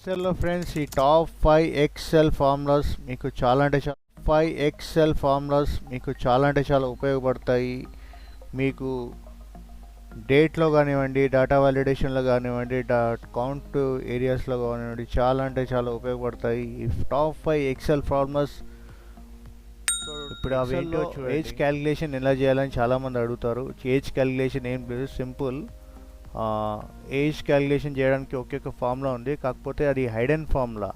ఎక్సెల్లో friends ఈ top 5 XL formulas మీకు చాలా అంటే చాలా 5 ఎక్సెల్ ఫార్ములాస్ మీకు చాలా అంటే చాలా ఉపయోగపడతాయి. మీకు డేట్లో కానివ్వండి, డేటా వాలిడేషన్లో కానివ్వండి, కౌంట్ ఏరియాస్లో కానివ్వండి, చాలా అంటే చాలా ఉపయోగపడతాయి ఈ టాప్ 5 ఎక్సెల్ ఫార్ములాస్. ఇప్పుడు అవి ఏంటో ఏజ్ క్యాలిక్యులేషన్ ఎలా చేయాలని చాలామంది అడుగుతారు. ఏజ్ క్యాలిక్యులేషన్ ఏం లేదు, సింపుల్. ఏజ్ క్యాలిక్యులేషన్ చేయడానికి ఒకే ఒక ఫార్ములా ఉంది, కాకపోతే అది హైడెన్ ఫార్ములా,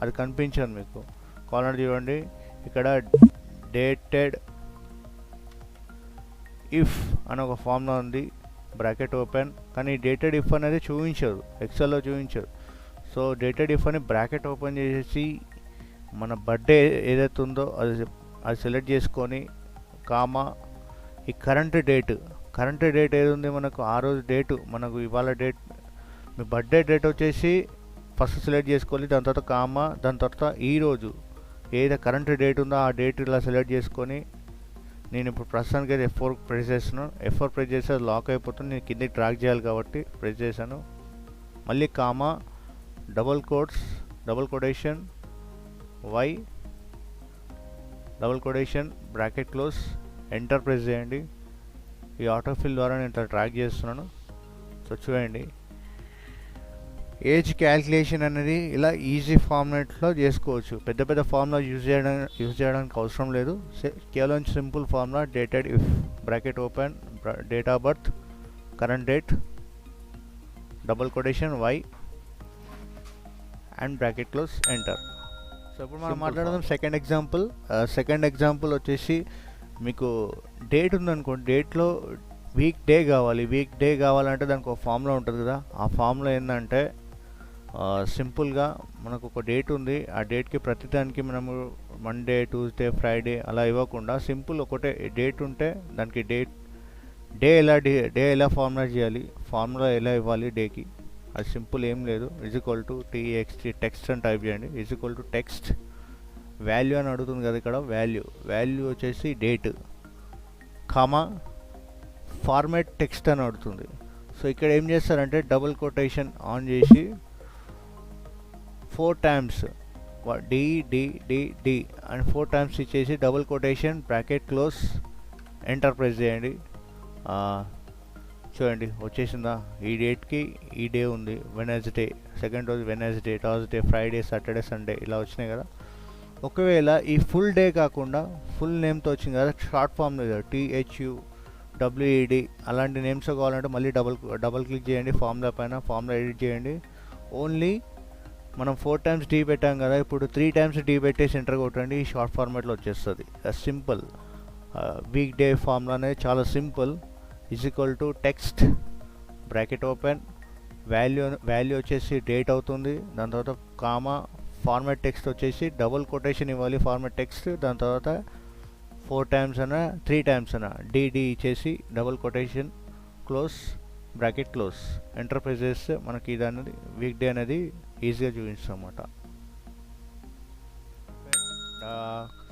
అది కనిపించదు మీకు. కావాలంటే చూడండి, ఇక్కడ డేటెడ్ ఇఫ్ అని ఒక ఫార్ములా ఉంది, బ్రాకెట్ ఓపెన్. కానీ డేటెడ్ ఇఫ్ అనేది చూపించదు, ఎక్సెల్లో చూపించదు. సో డేటెడ్ ఇఫ్ అని బ్రాకెట్ ఓపెన్ చేసేసి మన బర్త్డే ఏదైతే ఉందో అది సెలెక్ట్ చేసుకొని, కామా ఈ కరెంట్ డేట్ ఏది ఉంది మనకు, ఆ రోజు డేటు మనకు ఇవాళ డేట్, మీ బర్త్డే డేట్ వచ్చేసి ఫస్ట్ సెలెక్ట్ చేసుకోవాలి. దాని తర్వాత కామా, దాని తర్వాత ఈరోజు ఏదైతే కరెంట్ డేట్ ఉందో ఆ డేట్ ఇలా సెలెక్ట్ చేసుకొని, నేను ఇప్పుడు ప్రస్తుతానికి అయితే F4 ప్రెస్ చేస్తున్నాను. F4 ప్రెస్ చేస్తే అది లాక్ అయిపోతుంది. నేను కిందకి ట్రాక్ చేయాలి కాబట్టి ప్రెస్ చేశాను. మళ్ళీ comma, double quotation Y, double quotation bracket close, enter press చేయండి. ఈ ఆటోఫిల్ ద్వారా నేను ఇట్లా ట్రాక్ చేస్తున్నాను. సో చూడండి, ఏజ్ క్యాల్కులేషన్ అనేది ఇలా ఈజీ ఫార్మాట్లో చేసుకోవచ్చు. పెద్ద పెద్ద ఫార్ములా యూజ్ చేయడానికి అవసరం లేదు. కేవలం simple formula dated if bracket open, date of birth, current date, double quotation Y and bracket close, enter. So ఇప్పుడు మనం మాట్లాడదాం సెకండ్ ఎగ్జాంపుల్ వచ్చేసి, మీకు డేట్ ఉందనుకోండి, డేట్లో వీక్ డే కావాలంటే దానికి ఒక ఫార్ములా ఉంటుంది కదా. ఆ ఫార్ములా ఏంటంటే సింపుల్గా మనకు ఒక డేట్ ఉంది, ఆ డేట్కి ప్రతిదానికి మనము మండే, ట్యూస్డే, ఫ్రైడే అలా ఇవ్వకుండా సింపుల్ ఒకటే డేట్ ఉంటే దానికి డే ఎలా ఫార్ములా చేయాలి, ఫార్ములా ఎలా ఇవ్వాలి డేకి, అది సింపుల్, ఏం లేదు. = టెక్స్ట్ అని టైప్ చేయండి. = టెక్స్ట్ వాల్యూ అని అడుగుతుంది కదా, ఇక్కడ వాల్యూ వచ్చేసి డేట్, కామా ఫార్మాట్ టెక్స్ట్ అని అడుగుతుంది. సో ఇక్కడ ఏం చేస్తారంటే డబుల్ కొటేషన్ ఆన్ చేసి 4 టైమ్స్ డి అని 4 టైమ్స్ ఇచ్చేసి double quotation bracket close, enter press చేయండి. చూడండి వచ్చేసిందా. ఈ డేట్కి ఈ డే ఉంది, వెనస్డే, సెకండ్ రోజు Wednesday, Thursday, Friday, Saturday, Sunday ఇలా వచ్చినాయి కదా. ఒకవేళ ఈ ఫుల్ డే కాకుండా ఫుల్ నేమ్తో వచ్చింది కదా, షార్ట్ ఫామ్ THUWED అలాంటి నేమ్స్ కావాలంటే మళ్ళీ డబుల్ క్లిక్ చేయండి ఫార్ములా పైన, ఫార్ములా ఎడిట్ చేయండి. ఓన్లీ మనం 4 టైమ్స్ డి పెట్టాం కదా, ఇప్పుడు 3 టైమ్స్ డి పెట్టేసి ఎంటర్ కొట్టండి, ఈ షార్ట్ ఫార్మాట్లో వచ్చేస్తుంది. సింపుల్ వీక్ డే ఫార్ములా అనేది చాలా simple. = Text bracket open, value వచ్చేసి డేట్ అవుతుంది, దాని తర్వాత కామా, ఫార్మాట్ టెక్స్ట్ వచ్చేసి డబుల్ కొటేషన్ ఇవ్వాలి ఫార్మాట్ టెక్స్ట్, దాని తర్వాత 4 టైమ్స్ అన్నా 3 టైమ్స్ అన్నా డి ఇచ్చేసి double quotation close bracket close, enter press చేస్తే మనకి ఇది అనేది వీక్ డే అనేది ఈజీగా చూపిస్తాం అన్నమాట.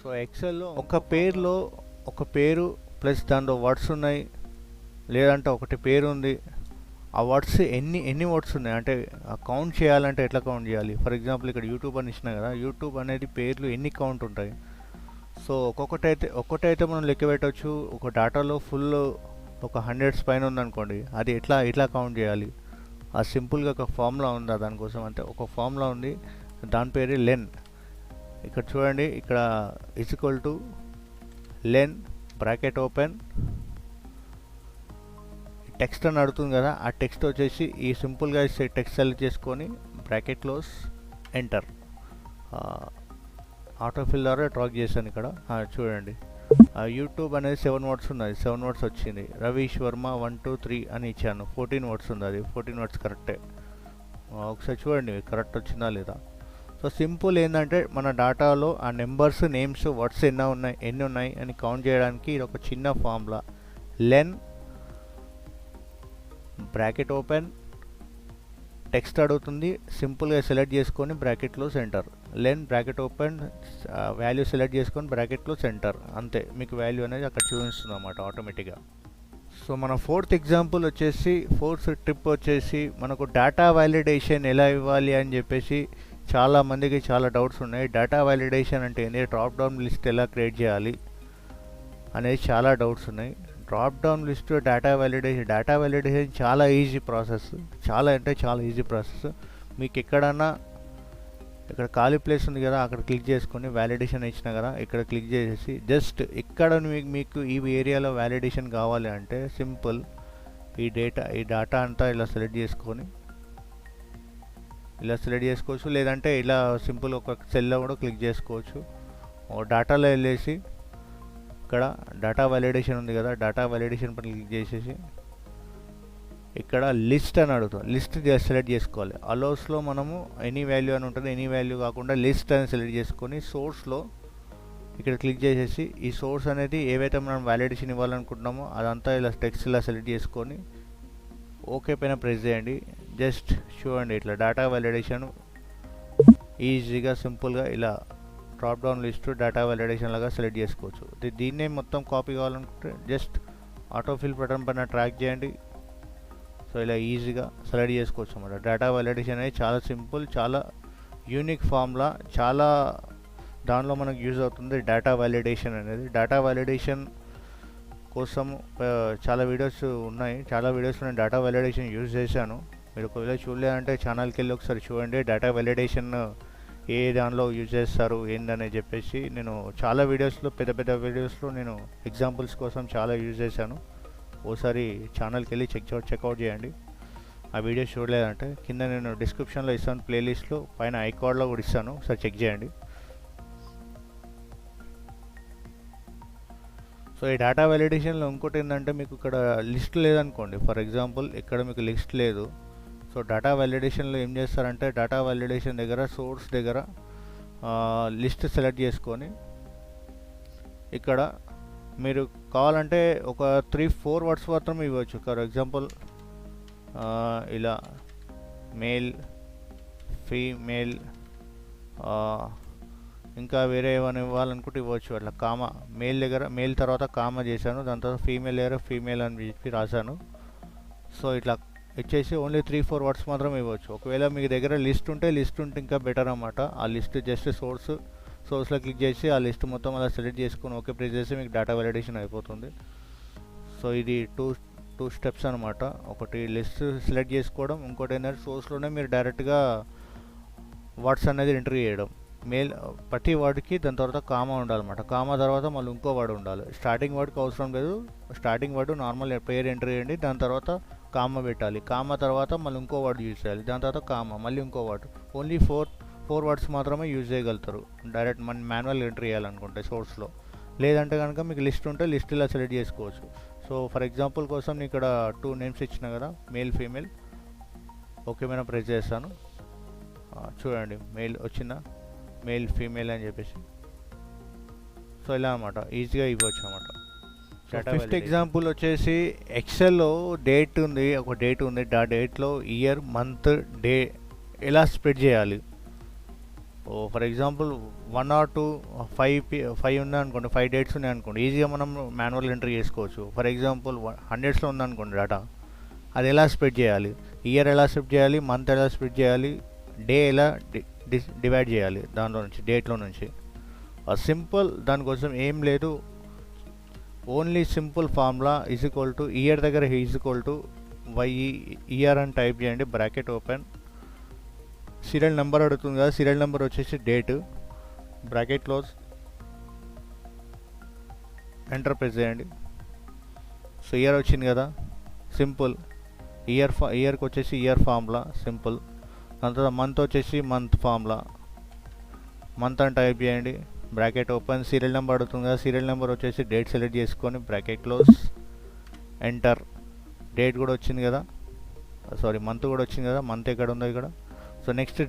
సో ఎక్సెల్లో ఒక పేరు ప్లస్ దాంట్లో వర్డ్స్ ఉన్నాయి, లేదంటే ఒకటి పేరు ఉంది, ఆ వర్డ్స్ ఎన్ని వర్డ్స్ ఉన్నాయి అంటే కౌంట్ చేయాలంటే ఎట్లా కౌంట్ చేయాలి. ఫర్ ఎగ్జాంపుల్ ఇక్కడ యూట్యూబ్ అని ఇచ్చినా కదా, యూట్యూబ్ అనేది పేర్లు ఎన్ని కౌంట్ ఉంటాయి. సో ఒక్కటైతే మనం లెక్క పెట్టవచ్చు. ఒక డేటాలో ఫుల్ ఒక 100s పైన ఉందనుకోండి, అది ఎట్లా కౌంట్ చేయాలి. ఆ సింపుల్గా ఒక ఫార్ములా ఉంది దానికోసం. అంటే ఒక ఫార్ములా ఉంది, దాని పేరు లెన్. ఇక్కడ చూడండి, ఇక్కడ = లెన్ బ్రాకెట్ ఓపెన్, టెక్స్ట్ అని అడుగుతుంది కదా, ఆ టెక్స్ట్ వచ్చేసి ఈ సింపుల్గా టెక్స్ట్ సెలెక్ట్ చేసుకొని బ్రాకెట్ క్లోజ్, ఎంటర్. ఆటోఫిల్ ద్వారా ట్రాక్ చేశాను ఇక్కడ. చూడండి, యూట్యూబ్ అనేది 7 వర్డ్స్ ఉన్నది, 7 వర్డ్స్ వచ్చింది. రవీష్ వర్మ 1 2 3 అని ఇచ్చాను, 14 వర్డ్స్ ఉంది, అది 14 వర్డ్స్ కరెక్టే. ఒకసారి చూడండి కరెక్ట్ వచ్చిందా లేదా. సో సింపుల్ ఏంటంటే మన డేటాలో ఆ నెంబర్స్, నేమ్స్, వర్డ్స్ ఎన్ని ఉన్నాయి అని కౌంట్ చేయడానికి ఇది ఒక చిన్న formula. Len bracket open, text అడుగుతుంది, సింపుల్గా సెలెక్ట్ చేసుకొని bracket close, enter. Len bracket open, value select చేసుకొని బ్రాకెట్ క్లోజ్, ఎంటర్. అంతే, మీకు వాల్యూ అనేది అక్కడ చూపిస్తుంది అన్నమాట ఆటోమేటిక్గా. సో మన ఫోర్త్ ఎగ్జాంపుల్ వచ్చేసి, ఫోర్త్ టిప్ వచ్చేసి, మనకు డేటా వ్యాలిడేషన్ ఎలా ఇవ్వాలి అని చెప్పేసి చాలామందికి చాలా డౌట్స్ ఉన్నాయి. డేటా వ్యాలిడేషన్ అంటే ఏంటి, డ్రాప్ డౌన్ లిస్ట్ ఎలా క్రియేట్ చేయాలి అనేది చాలా డౌట్స్ ఉన్నాయి. Drop down list data validation చాలా ఈజీ ప్రాసెస్, చాలా అంటే చాలా ఈజీ ప్రాసెస్. మీకు ఎక్కడన్నా ఇక్కడ ఖాళీ ప్లేస్ ఉంది కదా, అక్కడ క్లిక్ చేసుకొని వ్యాలిడేషన్ ఇచ్చిన కదా, ఇక్కడ క్లిక్ చేసేసి జస్ట్ ఇక్కడ మీకు ఈ ఏరియాలో వ్యాలిడేషన్ కావాలి అంటే సింపుల్ ఈ డేటా అంతా ఇలా సెలెక్ట్ చేసుకొని ఇలా సెలెక్ట్ చేసుకోవచ్చు. లేదంటే ఇలా సింపుల్ ఒక సెల్లో కూడా క్లిక్ చేసుకోవచ్చు. డేటాలో వెళ్ళేసి ఇక్కడ డేటా వ్యాలిడేషన్ ఉంది కదా, డేటా వ్యాలిడేషన్ పైన క్లిక్ చేసేసి ఇక్కడ లిస్ట్ అని అడుగుతాం. లిస్ట్ సెలెక్ట్ చేసుకోవాలి. అలోస్లో మనము ఎనీ వాల్యూ అని ఉంటుంది, ఎనీ వాల్యూ కాకుండా లిస్ట్ అని సెలెక్ట్ చేసుకొని సోర్స్లో ఇక్కడ క్లిక్ చేసేసి ఈ సోర్స్ అనేది ఏవైతే మనం వ్యాలిడేషన్ ఇవ్వాలనుకుంటున్నామో అదంతా ఇలా టెక్స్ట్ ఇలా సెలెక్ట్ చేసుకొని ఓకే పైన ప్రెస్ చేయండి. జస్ట్ చూడండి ఇట్లా డేటా వ్యాలిడేషన్ ఈజీగా సింపుల్గా ఇలా drop down list data validation లాగా సెలెక్ట్ చేసుకోవచ్చు. దీన్నే మొత్తం కాపీ కావాలనుకుంటే జస్ట్ ఆటోఫిల్ బటన్ పైన ట్రాక్ చేయండి. సో ఇలా ఈజీగా సెలెక్ట్ చేసుకోవచ్చు అన్నమాట. డేటా వ్యాలిడేషన్ అనేది చాలా సింపుల్, చాలా యూనిక్ ఫార్ములా, చాలా దానిలో మనకు యూజ్ అవుతుంది డేటా వ్యాలిడేషన్ అనేది. డేటా వ్యాలిడేషన్ కోసం చాలా వీడియోస్ ఉన్నాయి, చాలా వీడియోస్లో నేను డేటా వ్యాలిడేషన్ యూజ్ చేశాను. మీరు ఒకవేళ చూడలేదంటే ఛానల్కి వెళ్ళి ఒకసారి చూడండి. డేటా వ్యాలిడేషన్ ఏ దానిలో యూజ్ చేస్తారు ఏందని చెప్పేసి నేను చాలా వీడియోస్లో, పెద్ద పెద్ద వీడియోస్లో నేను ఎగ్జాంపుల్స్ కోసం చాలా యూజ్ చేశాను. ఓసారి ఛానల్కి వెళ్ళి చెక్అవుట్ చేయండి. ఆ వీడియోస్ చూడలేదంటే కింద నేను డిస్క్రిప్షన్లో ఇస్తాను, ప్లేలిస్ట్లో పైన ఐకార్డ్లో కూడా ఇస్తాను, ఒకసారి చెక్ చేయండి. సో ఈ డేటా వ్యాలిడేషన్లో ఇంకోటి ఏంటంటే మీకు ఇక్కడ లిస్ట్ లేదనుకోండి, ఫర్ ఎగ్జాంపుల్ ఇక్కడ మీకు లిస్ట్ లేదు. సో డేటా వ్యాలిడేషన్లో ఏం చేస్తారంటే డేటా వ్యాలిడేషన్ దగ్గర సోర్స్ దగ్గర లిస్ట్ సెలెక్ట్ చేసుకొని ఇక్కడ మీరు కావాలంటే ఒక 3-4 వర్డ్స్ మాత్రం ఇవ్వచ్చు. ఫర్ ఎగ్జాంపుల్ ఇలా మేల్, ఫీమేల్, ఇంకా వేరే ఏమైనా ఇవ్వాలనుకుంటే ఇవ్వచ్చు. అట్లా కామా మేల్ దగ్గర మేల్ తర్వాత కామా చేశాను, దాని తర్వాత ఫీమేల్ దగ్గర ఫీమేల్ అని చెప్పి రాశాను. సో ఇట్లా ఇచ్చేసి ఓన్లీ 3-4 వర్డ్స్ మాత్రం ఇవ్వచ్చు. ఒకవేళ మీ దగ్గర లిస్ట్ ఉంటే ఇంకా బెటర్ అన్నమాట. ఆ లిస్ట్ జస్ట్ సోర్స్లో క్లిక్ చేసి ఆ లిస్ట్ మొత్తం అలా సెలెక్ట్ చేసుకొని ఓకే ప్రెస్ చేసి మీకు డేటా వ్యాలిడేషన్ అయిపోతుంది. సో ఇది టూ స్టెప్స్ అనమాట. ఒకటి లిస్ట్ సెలెక్ట్ చేసుకోవడం, ఇంకోటి ఏంటంటే సోర్స్లోనే మీరు డైరెక్ట్గా వర్డ్స్ అనేది ఎంట్రీ చేయడం. ప్రతి వర్డ్కి దాని తర్వాత కామా ఉండాలన్నమాట. కామా తర్వాత మళ్ళీ ఇంకో వర్డ్ ఉండాలి. స్టార్టింగ్ వర్డ్కి అవసరం లేదు, స్టార్టింగ్ వర్డ్ నార్మల్ పేరు ఎంట్రీ చేయండి, దాని తర్వాత కామా పెట్టాలి. కామా తర్వాత మళ్ళీ ఇంకో వర్డ్ యూజ్ చేయాలి, దాని తర్వాత కామా మళ్ళీ ఇంకో వర్డ్. ఓన్లీ ఫోర్ వర్డ్స్ మాత్రమే యూజ్ చేయగలుగుతారు డైరెక్ట్ మన మాన్యువల్ ఎంట్రీ చేయాలనుకుంటే సోర్స్లో. లేదంటే కనుక మీకు లిస్ట్ ఉంటే లిస్ట్ ఇలా సెలెక్ట్ చేసుకోవచ్చు. సో ఫర్ ఎగ్జాంపుల్ కోసం నేను ఇక్కడ 2 నేమ్స్ ఇచ్చిన కదా, మేల్ ఫీమేల్. ఓకే మీద ప్రెస్ చేస్తాను. చూడండి మెయిల్ వచ్చిందా, మేల్ ఫీమేల్ అని చెప్పేసి. సో ఇలా అనమాట ఈజీగా ఇవ్వచ్చు అనమాట. ఫిఫ్త్ ఎగ్జాంపుల్ వచ్చేసి ఎక్సెల్లో డేట్ ఉంది, ఒక డేట్ ఉంది. ఆ డేట్లో ఇయర్, మంత్, డే ఎలా స్ప్రెడ్ చేయాలి. ఫర్ ఎగ్జాంపుల్ 1 or 2 5 ఉన్నాయి అనుకోండి, 5 డేట్స్ ఉన్నాయి అనుకోండి, ఈజీగా మనం మాన్యువల్ ఎంట్రీ చేసుకోవచ్చు. ఫర్ ఎగ్జాంపుల్ 100స్లో ఉందనుకోండి డేటా, అది ఎలా స్ప్రెడ్ చేయాలి, ఇయర్ ఎలా స్ప్రెడ్ చేయాలి, మంత్ ఎలా స్ప్రెడ్ చేయాలి, డే ఎలా డివైడ్ చేయాలి దానిలో నుంచి, డేట్లో నుంచి. సింపుల్, దానికోసం ఏం లేదు, ఓన్లీ సింపుల్ ఫార్ములా = ఇయర్ దగ్గర y ఇయర్ అని టైప్ చేయండి, బ్రాకెట్ ఓపెన్. సీరియల్ నెంబర్ అడుగుతుంది కదా, సీరియల్ నెంబర్ వచ్చేసి date, bracket close, enter press చేయండి. సో ఇయర్ వచ్చింది కదా, సింపుల్. ఇయర్కి వచ్చేసి ఇయర్ ఫార్ములా సింపుల్. దాని తర్వాత మంత్ వచ్చేసి మంత్ ఫార్ములా, మంత్ అని టైప్ చేయండి, బ్రాకెట్ ఓపెన్. సీరియల్ నెంబర్ అడుగుతుంది కదా, సీరియల్ నెంబర్ వచ్చేసి డేట్ సెలెక్ట్ చేసుకొని బ్రాకెట్ క్లోజ్, ఎంటర్. డేట్ కూడా వచ్చింది కదా, సారీ మంత్ కూడా వచ్చింది కదా, మంత్ ఎక్కడ ఉందో ఇక్కడ. So next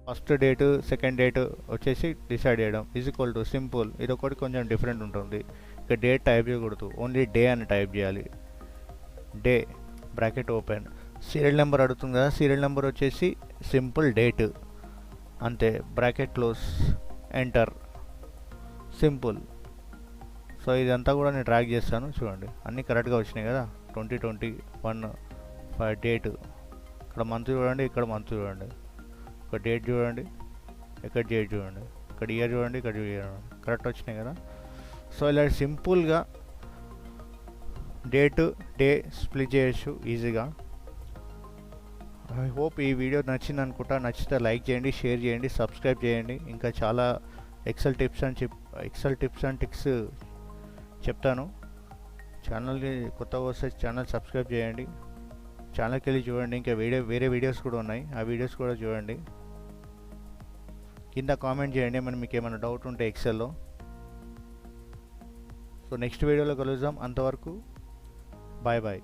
first date, second date వచ్చేసి డిసైడ్ చేయడం = సింపుల్. ఇది ఒకటి కొంచెం డిఫరెంట్ ఉంటుంది. ఇక డేట్ టైప్ చేయకూడదు, ఓన్లీ డే అని టైప్ చేయాలి, day, bracket open. Serial number అడుగుతుంది కదా, సీరియల్ నెంబర్ వచ్చేసి సింపుల్ డేట్ అంతే, bracket close, enter. Simple. So ఇదంతా కూడా నేను ట్రాక్ చేస్తాను. చూడండి అన్నీ కరెక్ట్గా వచ్చినాయి కదా. 2021 డేటు, ఇక్కడ మంత్ చూడండి, ఇక్కడ మంత్ చూడండి, ఇక్కడ డేట్ చూడండి, ఇక్కడ డేట్ చూడండి, ఇక్కడ ఇయర్ చూడండి, ఇక్కడ ఇయర్ చూడండి, కరెక్ట్ వచ్చినాయి కదా. సో ఇలా సింపుల్గా డే స్ప్లిట్ చేయొచ్చు ఈజీగా. ఐ హోప్ ఈ వీడియో నచ్చింది అనుకుంటా. నచ్చితే లైక్ చేయండి, షేర్ చేయండి, సబ్స్క్రైబ్ చేయండి. ఇంకా చాలా ఎక్సెల్ టిప్స్ అండ్ ట్రిక్స్ చెప్తాను. ఛానల్కి కొత్తగా వస్తే ఛానల్ సబ్స్క్రైబ్ చేయండి. ఛానల్కి వెళ్ళి చూడండి, ఇంకా వేరే వీడియోస్ కూడా ఉన్నాయి, ఆ వీడియోస్ కూడా చూడండి. కింద కామెంట్ చేయండి మీకు ఏమైనా డౌట్ ఉంటే ఎక్సెల్లో. సో నెక్స్ట్ వీడియోలో కలుద్దాం. అంతవరకు బాయ్ బాయ్.